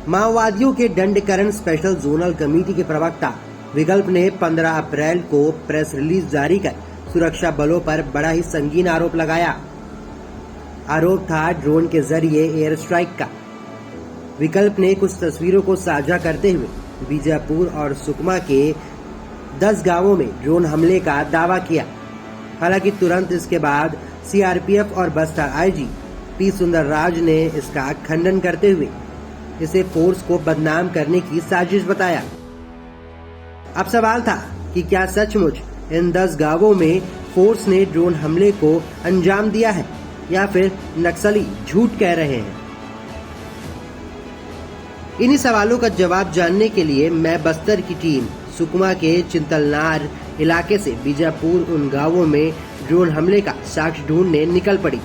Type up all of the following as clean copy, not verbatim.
माओवादियों के Dandakaranya special zonal committee के प्रवक्ता विकल्प ने 15 अप्रैल को प्रेस रिलीज जारी कर सुरक्षा बलों पर बड़ा ही संगीन आरोप लगाया। आरोप था ड्रोन के जरिए एयर स्ट्राइक का। विकल्प ने कुछ तस्वीरों को साझा करते हुए बीजापुर और सुकमा के 10 गांवों में ड्रोन हमले का दावा किया। हालांकि तुरंत इसके बाद सीआरपीएफ और बस्तर आईजी पी सुंदरराज ने इसका खंडन करते हुए इसे फोर्स को बदनाम करने की साजिश बताया। अब सवाल था कि क्या सचमुच इन 10 गांवों में फोर्स ने ड्रोन हमले को अंजाम दिया है या फिर नक्सली झूठ कह रहे हैं। इन्हीं सवालों का जवाब जानने के लिए मैं बस्तर की टीम सुकमा के चिंतलनार इलाके से बीजापुर उन गांवों में ड्रोन हमले का साक्ष्य ढूंढने निकल पड़ी।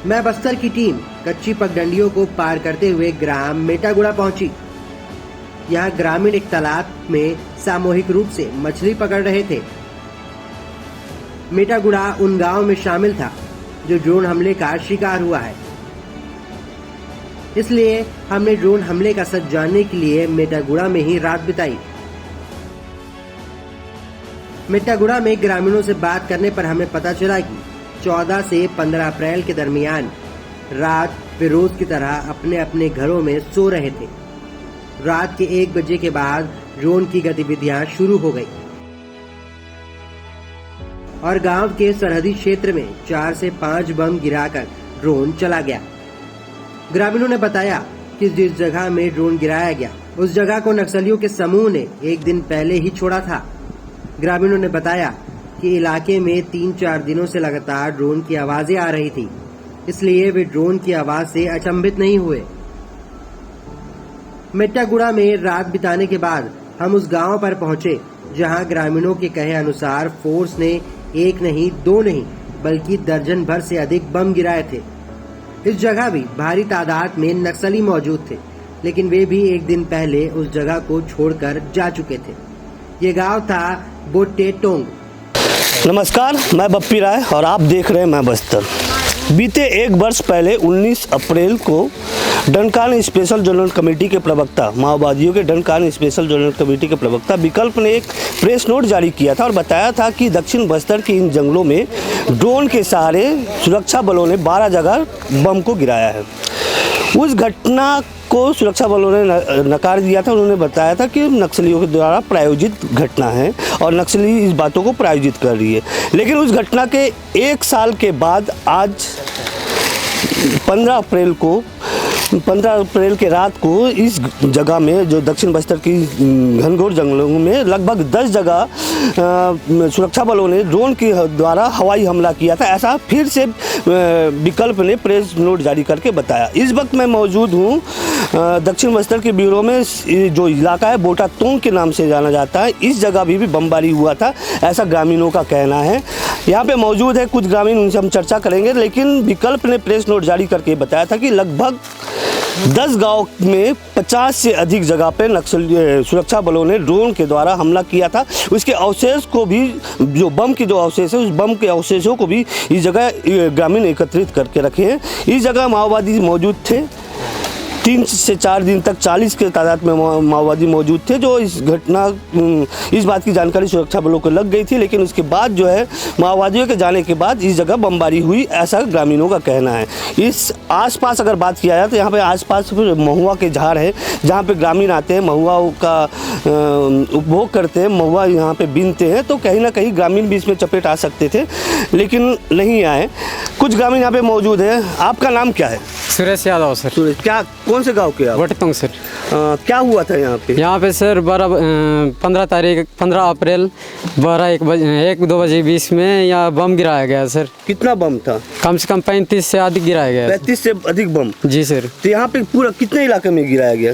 मैं बस्तर की टीम कच्ची पगडंडियों को पार करते हुए ग्राम मेटागुड़ा पहुंची। यहाँ ग्रामीण एक तालाब में सामूहिक रूप से मछली पकड़ रहे थे। मेटागुड़ा उन गांवों में शामिल था जो ड्रोन हमले का शिकार हुआ है। इसलिए हमने ड्रोन हमले का सच जानने के लिए मेटागुड़ा में ही रात बिताई। मेटागुड़ा में ग्रामीणों से बात करने पर हमें पता चला कि 14 से 15 अप्रैल के दरमियान रात वे रोज की तरह अपने अपने घरों में सो रहे थे। रात के 1 बजे के बाद ड्रोन की गतिविधियां शुरू हो गई और गांव के सरहदी क्षेत्र में 4 से 5 बम गिराकर ड्रोन चला गया। ग्रामीणों ने बताया कि जिस जगह में ड्रोन गिराया गया उस जगह को नक्सलियों के समूह ने एक दिन पहले ही छोड़ा था। ग्रामीणों ने बताया कि इलाके में 3-4 दिनों से लगातार ड्रोन की आवाजें आ रही थी, इसलिए वे ड्रोन की आवाज से अचंभित नहीं हुए। मेटागुड़ा में रात बिताने के बाद हम उस गांव पर पहुंचे जहां ग्रामीणों के कहे अनुसार फोर्स ने 1 नहीं 2 नहीं बल्कि दर्जन भर से अधिक बम गिराए थे। इस जगह भी भारी तादाद में नक्सली मौजूद थे, लेकिन वे भी एक दिन पहले उस जगह को छोड़कर जा चुके थे। ये गांव था बोटेटोंग। नमस्कार, मैं बप्पी राय और आप देख रहे हैं मैं बस्तर। बीते 1 वर्ष पहले 19 अप्रैल को दंडकारण स्पेशल जोनल कमेटी के प्रवक्ता माओवादियों के दंडकारण स्पेशल जोनल कमेटी के प्रवक्ता विकल्प ने एक प्रेस नोट जारी किया था और बताया था कि दक्षिण बस्तर के इन जंगलों में ड्रोन के सहारे सुरक्षा बलों ने 12 जगह बम को गिराया है। उस घटना को सुरक्षा बलों ने नकार दिया था। उन्होंने बताया था कि नक्सलियों के द्वारा प्रायोजित घटना है और नक्सली इस बातों को प्रायोजित कर रही है। लेकिन उस घटना के 1 साल के बाद आज 15 अप्रैल के रात को इस जगह में जो दक्षिण बस्तर की घनघोर जंगलों में लगभग 10 जगह सुरक्षा बलों ने ड्रोन के द्वारा हवाई हमला किया था। ऐसा फिर से विकल्प ने प्रेस नोट जारी करके बताया। इस वक्त मैं मौजूद हूँ दक्षिण बस्तर के ब्यूरो में जो इलाका है बोटातोंग के नाम से जाना जाता है। इस जगह भी बमबारी हुआ था, ऐसा ग्रामीणों का कहना है। यहाँ पे मौजूद है कुछ ग्रामीण, उनसे हम चर्चा करेंगे। लेकिन विकल्प ने प्रेस नोट जारी करके बताया था कि लगभग 10 गांव में 50 से अधिक जगह पे नक्सली सुरक्षा बलों ने ड्रोन के द्वारा हमला किया था। उसके अवशेष को भी, जो बम के जो अवशेष है, उस बम के अवशेषों को भी इस जगह ग्रामीण एकत्रित करके रखे हैं। इस जगह माओवादी मौजूद थे। 3 से 4 दिन तक 40 के तादाद में माओवादी मौजूद थे। जो इस बात की जानकारी सुरक्षा बलों को लग गई थी, लेकिन उसके बाद जो है माओवादियों के जाने के बाद इस जगह बमबारी हुई, ऐसा ग्रामीणों का कहना है। इस आसपास अगर बात किया जाए तो यहाँ पे आसपास महुआ के झाड़ है, जहाँ पे ग्रामीण आते हैं, महुआ का उपभोग करते हैं, महुआ यहाँ पे बीनते हैं। तो कहीं ना कहीं ग्रामीण भी इसमें चपेट आ सकते थे, लेकिन नहीं आए। कुछ ग्रामीण यहाँ पे मौजूद है। आपका नाम क्या है? सुरेश यादव सर। सुरेश, क्या कौन से गांव के आप? बोटेटोंग सर। क्या हुआ था यहाँ पे? यहाँ पे सर 15 अप्रैल 1-2 बजे 20 में यहाँ बम गिराया गया सर। कितना बम था? कम से कम 35 से अधिक गिराया गया। 35 से अधिक बम? जी सर। तो यहाँ पे पूरा कितने इलाके में गिराया गया?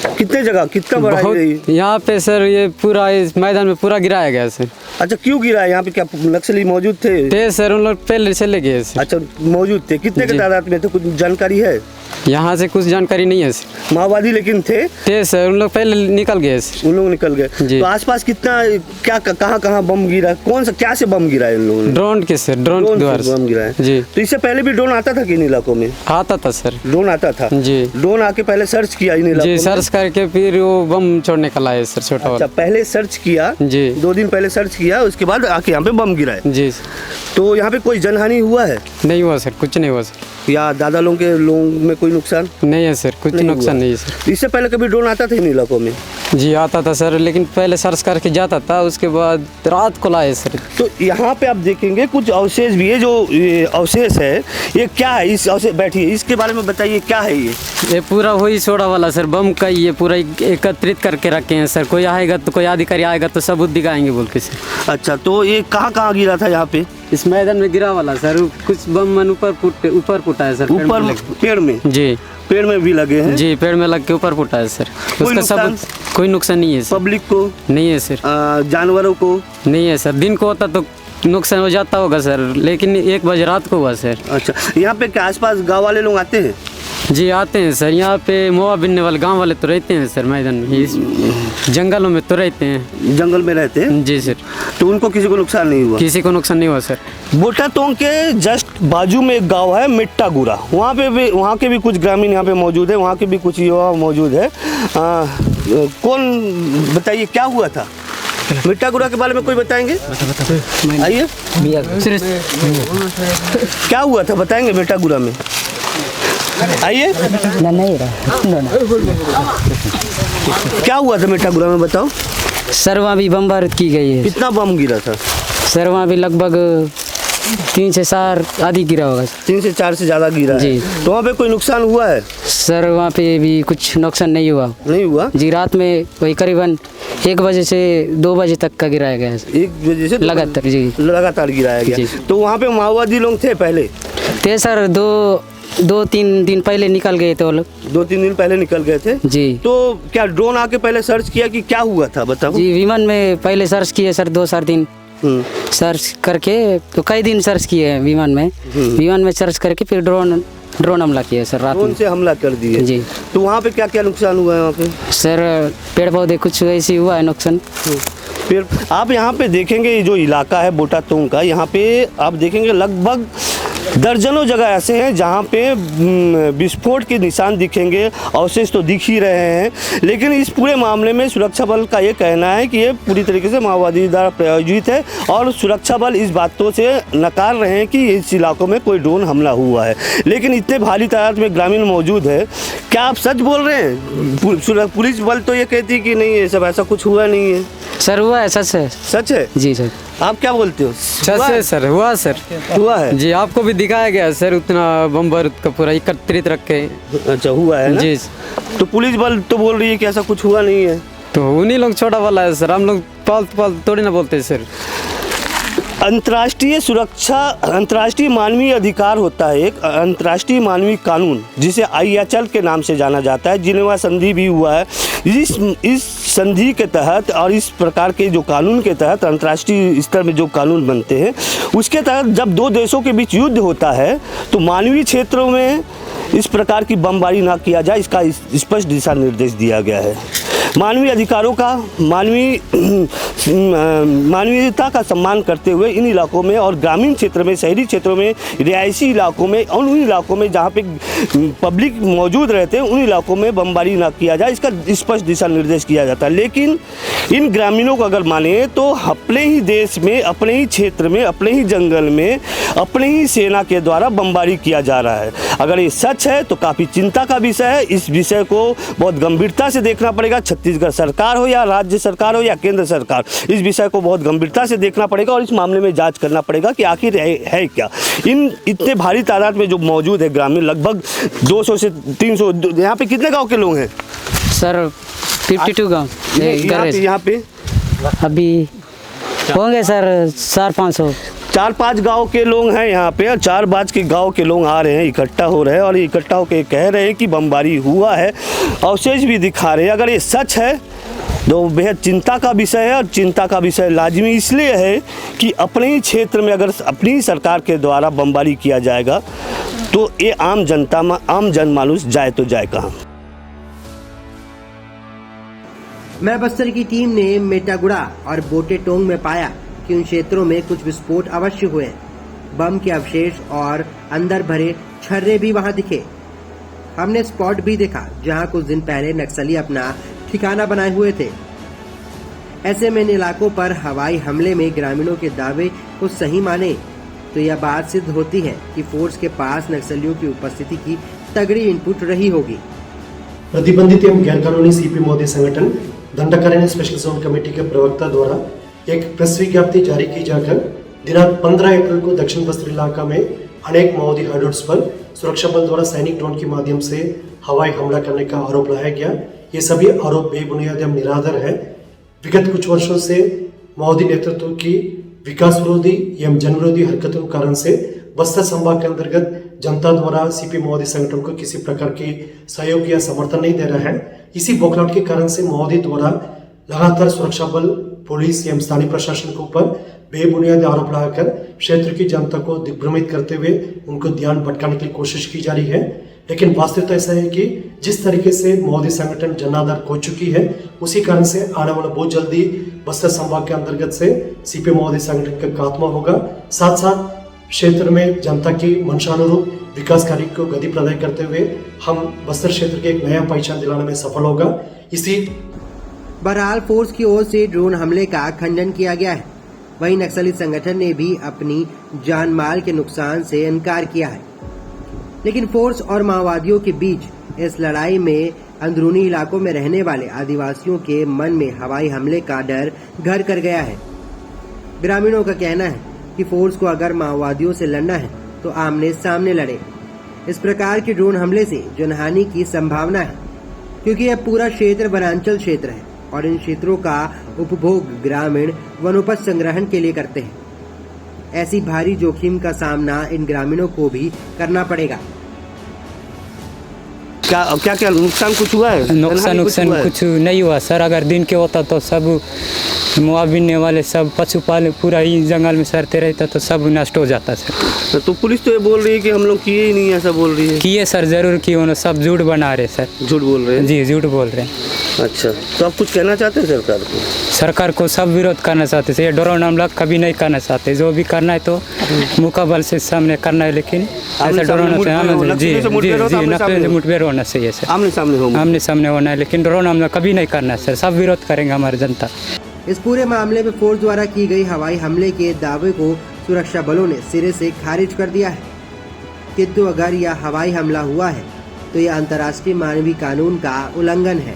कितने जगह, कितना बड़ा? यहाँ पे सर ये पूरा इस मैदान में पूरा गिराया गया सर। अच्छा, क्यों गिरा? यहाँ पे क्या नक्सली मौजूद थे? सर, उन लोग पहले चले गए। अच्छा, मौजूद थे। कितने के तादाद में थे, कुछ जानकारी है? यहाँ से कुछ जानकारी नहीं है सर। माओवादी लेकिन थे सर, उन लोग पहले निकल गए सर। उन लोग निकल गए। जी। तो आसपास कितना क्या कहाँ बम गिरा, कौन सा क्या से बम गिरा है इन लोगों ने? ड्रोन के सर, ड्रोन के द्वारा बम गिरा है। जी। तो इससे पहले भी ड्रोन आता था कि इन इलाकों में? आता था सर। ड्रोन आता था जी। ड्रोन आके पहले सर्च किया इन इलाकों जी, में? सर्च करके फिर वो बम छोड़ने का लाए सर, छोटा अच्छा, वाला। पहले सर्च किया। जी। 2 दिन पहले सर्च किया, उसके बाद आके यहाँ पे बम गिरा है। जी। तो यहाँ पे कोई जनहानि हुआ है नहीं हुआ सर, कुछ नहीं हुआ सर। या दादा लोगों में कोई नुकसान नहीं है सर, कुछ नहीं नुकसान हुआ। नहीं है सर। इससे पहले कभी ड्रोन आता था इन इलाकों में? जी आता था सर, लेकिन पहले सर्च करके जाता था, उसके बाद रात को लाए सर। तो यहाँ पे आप देखेंगे कुछ अवशेष भी है। जो ये अवशेष है ये क्या है? इस अवशेष बैठिए, इसके बारे में बताइए क्या है ये पूरा वही सोडा वाला सर, बम का ये पूरा एकत्रित करके रखे हैं सर। कोई आएगा तो, कोई अधिकारी आएगा तो सबूत दिखाएंगे बोल के सर। अच्छा, तो ये कहाँ गिरा था यहाँ पे? इस मैदान में गिरा वाला सर, कुछ बम मन ऊपर फुटा है सर। ऊपर पेड़ में? जी, पेड़ में भी लगे हैं? जी, पेड़ में लग के ऊपर फुटा है सर। उसका सबूत कोई नुकसान नहीं है सर। पब्लिक को नहीं है सर। जानवरों को नहीं है सर। दिन को होता तो नुकसान हो जाता होगा सर, लेकिन 1 बजे रात को हुआ सर। अच्छा, यहाँ पे क्या आसपास गाँव वाले लोग आते हैं? जी आते हैं सर। यहाँ पे मोआ बिनने वाले गांव वाले तो रहते हैं सर, मैदान में, इस जंगलों में तो रहते हैं। जंगल में रहते हैं? जी सर। तो उनको किसी को नुकसान नहीं हुआ? किसी को नुकसान नहीं हुआ सर। बोटातोंग के जस्ट बाजू में एक गांव है मिट्टागुरा, वहाँ के भी कुछ ग्रामीण यहाँ पे मौजूद है, वहाँ के भी कुछ युवा मौजूद है। कौन बताइए क्या हुआ था मिट्टागुरा के बारे में? कोई बताएंगे? आइए, क्या हुआ था बताएंगे मिट्टागुरा में? आइए, क्या हुआ था मिट्टागुरा में बताओ। सर वहाँ भी बमबारूद की गई है। कितना बम गिरा था? सर वहाँ भी लगभग 3 से 4 आदि गिरा होगा। 3 से 4 से ज़्यादा गिरा जी। है। तो वहाँ पे कोई नुकसान हुआ है? सर वहाँ पे भी कुछ नुकसान नहीं हुआ। नहीं हुआ जी, रात में वही करीबन 1 बजे से 2 बजे तक का गिराया गया है। 1 बजे से लगातार? जी, लगातार गिराया गया। जी। तो वहाँ पे माओवादी लोग थे पहले? थे सर, 2-3 दिन पहले निकल गए थे वो लोग। 2-3 दिन पहले निकल गए थे? जी। तो क्या ड्रोन आके पहले सर्च किया कि क्या हुआ था बताओ? जी, विमान में पहले सर्च किए सर, 2-4 दिन सर्च करके, तो कई दिन सर्च किए हैं विमान में सर्च करके फिर ड्रोन हमला किया सर रात में। ड्रोन से हमला कर दिए? जी। तो वहाँ पे क्या क्या नुकसान हुआ है वहाँ पे? सर पेड़ पौधे कुछ ऐसे हुआ है नुकसान। फिर आप यहाँ पे देखेंगे ये जो इलाका है बोटातोंग का, यहाँ पे आप देखेंगे लगभग दर्जनों जगह ऐसे हैं जहाँ पे विस्फोट के निशान दिखेंगे। अवशेष तो दिख ही रहे हैं, लेकिन इस पूरे मामले में सुरक्षा बल का ये कहना है कि ये पूरी तरीके से माओवादी द्वारा प्रायोजित है और सुरक्षा बल इस बातों से नकार रहे हैं कि इस इलाकों में कोई ड्रोन हमला हुआ है। लेकिन इतने भारी तादाद में ग्रामीण मौजूद है, क्या आप सच बोल रहे हैं? पुलिस बल तो ये कहती है कि नहीं, ये सब ऐसा कुछ हुआ नहीं है। सर हुआ है, सच है। सच है? जी सर। आप क्या बोलते हो? सच है सर, हुआ सर। हुआ है जी, आपको भी दिखाया गया है सर, उतना बम बारूद का पूरा एकत्रित रखे। अच्छा, हुआ है ना? जी। तो पुलिस बल तो बोल रही है कि ऐसा कुछ हुआ नहीं है। तो उन्हीं लोग छोटा वाला है सर, हम लोग पालतू थोड़ी ना बोलते सर। अंतर्राष्ट्रीय सुरक्षा, अंतर्राष्ट्रीय मानवीय अधिकार होता है एक अंतर्राष्ट्रीय मानवीय कानून, जिसे IHL के नाम से जाना जाता है। जिनेवा संधि भी हुआ है। इस संधि के तहत और इस प्रकार के जो कानून के तहत अंतर्राष्ट्रीय स्तर में जो कानून बनते हैं, उसके तहत जब 2 देशों के बीच युद्ध होता है तो मानवीय क्षेत्रों में इस प्रकार की बमबारी ना किया जाए, इसका स्पष्ट दिशा निर्देश दिया गया है। मानवीय अधिकारों का, मानवीयता का सम्मान करते हुए इन इलाकों में और ग्रामीण क्षेत्र में, शहरी क्षेत्रों में, रिहायशी इलाकों में और उन इलाकों में जहाँ पे पब्लिक मौजूद रहते हैं, उन इलाकों में बमबारी ना किया जाए, इसका स्पष्ट दिशा निर्देश किया जाता है। लेकिन इन ग्रामीणों को अगर माने तो अपने ही देश में, अपने ही क्षेत्र में, अपने ही जंगल में, अपने ही सेना के द्वारा बमबारी किया जा रहा है। अगर ये सच है तो काफ़ी चिंता का विषय है। इस विषय को बहुत गंभीरता से देखना पड़ेगा। छत्तीसगढ़ सरकार हो या राज्य सरकार हो या केंद्र सरकार, इस विषय को बहुत गंभीरता से देखना पड़ेगा और इस मामले में जांच करना पड़ेगा कि आखिर है क्या। इन इतने भारी तादाद में जो मौजूद है ग्रामीण, लगभग 200 से 300, यहाँ पे कितने गांव के लोग हैं सर? 52 गाँव यहाँ पे अभी होंगे सर 400-500। 4-5 गांव के लोग हैं यहाँ पे और 4-5 के गांव के लोग आ रहे हैं, इकट्ठा हो रहे हैं और इकट्ठा होकर कह रहे हैं कि बमबारी हुआ है। अवशेष भी दिखा रहे हैं। अगर ये सच है तो बेहद चिंता का विषय है। और चिंता का विषय लाजमी इसलिए है कि अपने ही क्षेत्र में अगर अपनी सरकार के द्वारा बमबारी किया जाएगा तो ये आम जनमानुस जाए तो जाए कहाँ। मैं बस्तर की टीम ने मेटागुड़ा और बोटेटोंग में पाया कि उन क्षेत्रों में कुछ विस्फोट अवश्य हुए हैं। बम के अवशेष और अंदर भरे छर्रे भी वहां दिखे। हमने स्पॉट भी देखा जहां कुछ दिन पहले नक्सली अपना ठिकाना बनाए हुए थे। ऐसे में इन इलाकों पर हवाई हमले में ग्रामीणों के दावे को सही माने तो यह बात सिद्ध होती है कि फोर्स के पास नक्सलियों की उपस्थिति की तगड़ी इनपुट रही होगी। प्रतिबंधित एवं गैर कानूनी सीपी महोदय संगठन दंडकारण्य स्पेशल जोन कमेटी के प्रवक्ता द्वारा एक प्रेस विज्ञप्ति जारी की जाकर दिनांक 15 अप्रैल को दक्षिण बस्तर इलाका में अनेक माओवादी हाइडआउट्स पर सुरक्षा बल द्वारा सैनिक ड्रोन के माध्यम से हवाई हमला करने का आरोप लगाया गया। ये सभी आरोप बेबुनियाद एवं निराधार है। विगत कुछ वर्षों से माओवादी नेतृत्व की विकास विरोधी एवं जन विरोधी हरकतों के कारण से बस्तर संभाग के अंतर्गत जनता द्वारा सीपी माओवादी संगठन को किसी प्रकार की सहयोग या समर्थन नहीं दे रहा है। इसी बौखलाहट के कारण से माओवादी द्वारा लगातार सुरक्षा बल, पुलिस एवं स्थानीय प्रशासन के ऊपर बेबुनियाद आरोप लगाकर क्षेत्र की जनता को दिग्भ्रमित करते हुए उनको ध्यान भटकाने की कोशिश की जा रही है। लेकिन वास्तविकता ऐसा है कि जिस तरीके से माओवादी संगठन जनाधार खो चुकी है, उसी कारण से आने वाला बहुत जल्दी बस्तर संभाग के अंतर्गत से सीपी माओवादी संगठन का खात्मा होगा। साथ साथ क्षेत्र में जनता की मंशानुरूप विकास कार्य को गति प्रदान करते हुए हम बस्तर क्षेत्र के एक नया पहचान दिलाने में सफल होगा। इसी बहरहाल फोर्स की ओर से ड्रोन हमले का खंडन किया गया है। वहीं नक्सली संगठन ने भी अपनी जान माल के नुकसान से इनकार किया है। लेकिन फोर्स और माओवादियों के बीच इस लड़ाई में अंदरूनी इलाकों में रहने वाले आदिवासियों के मन में हवाई हमले का डर घर कर गया है। ग्रामीणों का कहना है कि फोर्स को अगर माओवादियों से लड़ना है तो आमने सामने लड़े। इस प्रकार के ड्रोन हमले से जनहानि की संभावना है, क्योंकि यह पूरा क्षेत्र वनांचल क्षेत्र है और इन क्षेत्रों का उपभोग ग्रामीण वनोपज संग्रहण के लिए करते हैं। ऐसी भारी जोखिम का सामना इन ग्रामीणों को भी करना पड़ेगा। क्या नुकसान कुछ हुआ है? नुकसान कुछ नहीं हुआ सर। अगर दिन के होता तो सब मुआविने वाले सब पशुपालन पूरा ही जंगल में सरते रहता तो सब नष्ट हो जाता सर। तो पुलिस तो ये बोल रही है कि हम लोग किए ही नहीं, ऐसा बोल रही है। किए सर, जरूर किए, उन्होंने सब झूठ बना रहे सर। झूठ बोल रहे हैं? जी झूठ बोल रहे हैं। अच्छा, तो आप कुछ कहना चाहते हैं सरकार को? सरकार को सब विरोध करना चाहते थे। ये ड्रोन हमला कभी नहीं करना चाहते। जो भी करना है तो मुकाबले से सामने करना है, लेकिन ऐसा ड्रोन मुठभेड़ होना चाहिए सर। आमने सामने होना है, लेकिन ड्रोन हमला कभी नहीं करना है सर। सब विरोध करेंगे हमारी जनता। इस पूरे मामले में फोर्स द्वारा की गई हवाई हमले के दावे को सुरक्षा बलों ने सिरे से खारिज कर दिया है। किंतु अगर यह हवाई हमला हुआ है तो यह अंतर्राष्ट्रीय मानवीय कानून का उल्लंघन है।